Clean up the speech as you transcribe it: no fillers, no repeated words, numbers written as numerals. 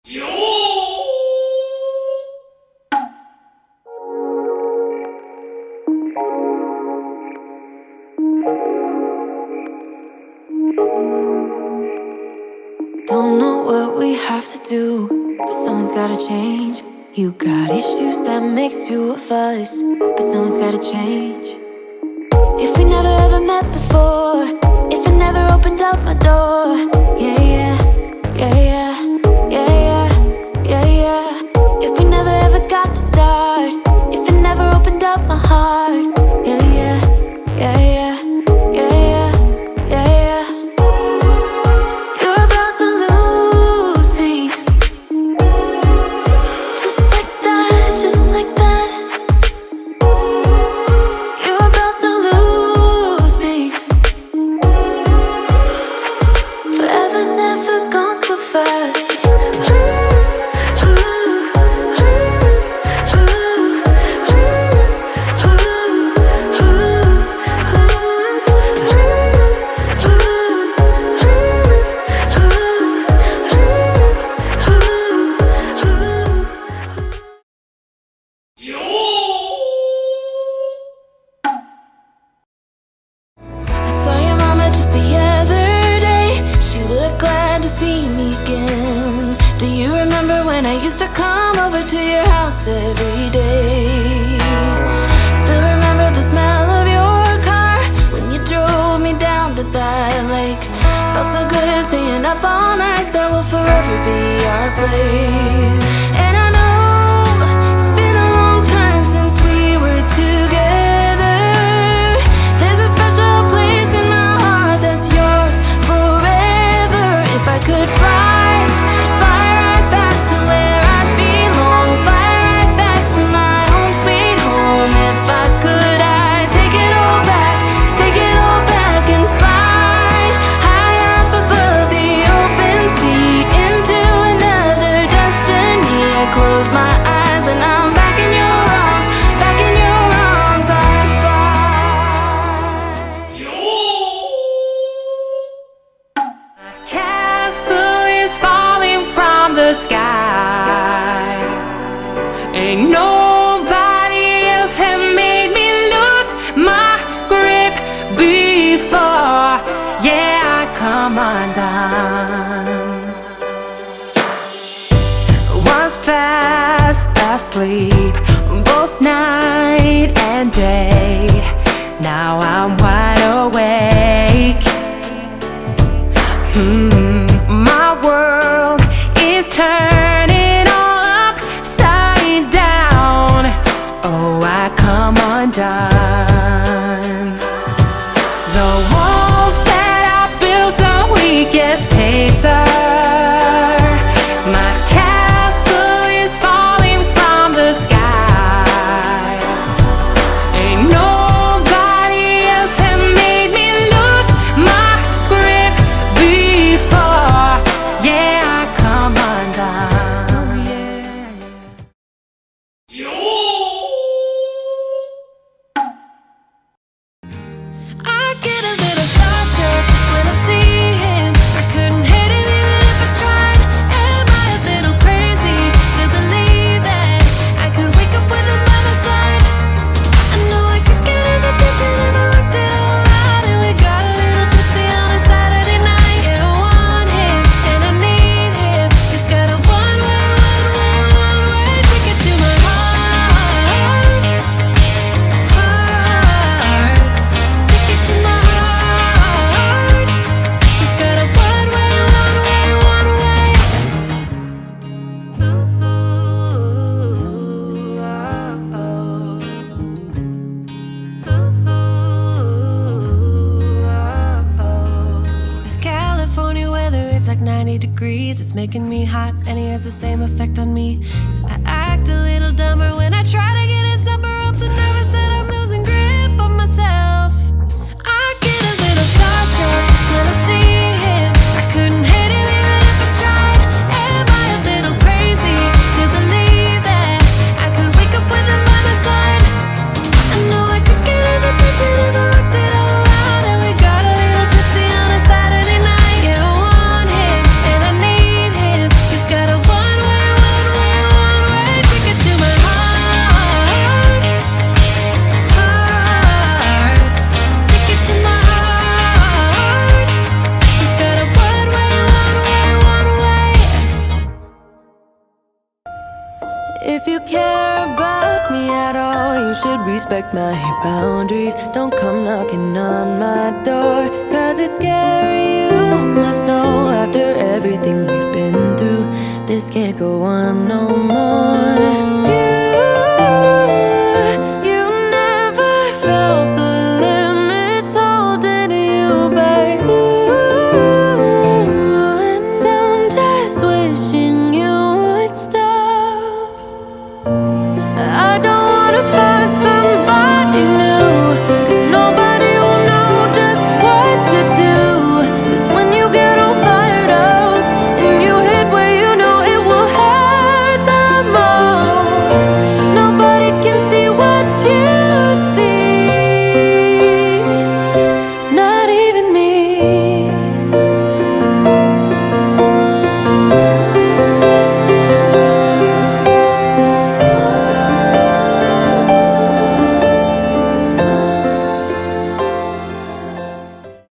Don't know what we have to do, but someone's gotta change. You got issues that makes you a fuss, but someone's gotta change. If we never ever met before, if I never opened up my door, yeah, yeah, yeah, yeah, yeah, yeah, yeah, yeah. If we never ever got to start, if I never opened up my heart, yeah, yeah, yeah, yeah, yeah, yeah, yeah, yeah. You're about to lose me, just like that, just like that. You're about to lose me. Forever's never gone so fast. I saw your mama just the other day. She looked glad to see me again. Do you remember when I used to come over to your house every day? Still remember the smell of your car when you drove me down to that lake. Felt so good staying up all night. That will forever be our place. And I know it's been a long time since we were together. There's a special place in my heart that's yours forever. If I could fly, fly right back to where I belong, fly right back to my home sweet home. If I could, I'd take it all back and fly high up above the open sea into another destiny. I close my eyes and I'm back in your arms, back in your arms. I fly. My castle is falling from the sky. Ain't nobody else have made me lose my grip before. Yeah, I come undone. Was fast asleep both night and day. Now I'm wide awake. My world is turning all upside down. Oh, I come undone. The walls that I built on weak as paper. My castle is falling from the sky. Ain't nobody else have made me lose my grip before. Yeah, I come undone. I get a little starstruck when I see him. I couldn't hate him even if I tried. Am I a little crazy to believe that I could wake up with him by my side? I know I could get his attention if I worked it all out. And we got a little tipsy on a Saturday night. Yeah, I want him and I need him. He's got a one-way ticket to my heart. Ticket to my heart. He's got a one-way. This California weather, it's like 90 degrees. It's making me hot and he has the same effect on me. I act a little dumber when I try to get his number. I'm so nervous that I'm losing grip on myself. I get a little starstruck when I see him. I couldn't hate him even if I tried. Am I a little crazy to believe that I could wake up with him by my side? I know I could get his attention if I worked it all out. And we got a little tipsy on a Saturday night. Yeah, I want him and I need him. He's got a one If you care about me at all, you should respect my boundaries. Don't come knocking on my door, cause it's scary, you must know. After everything we've been through, this can't go on no more.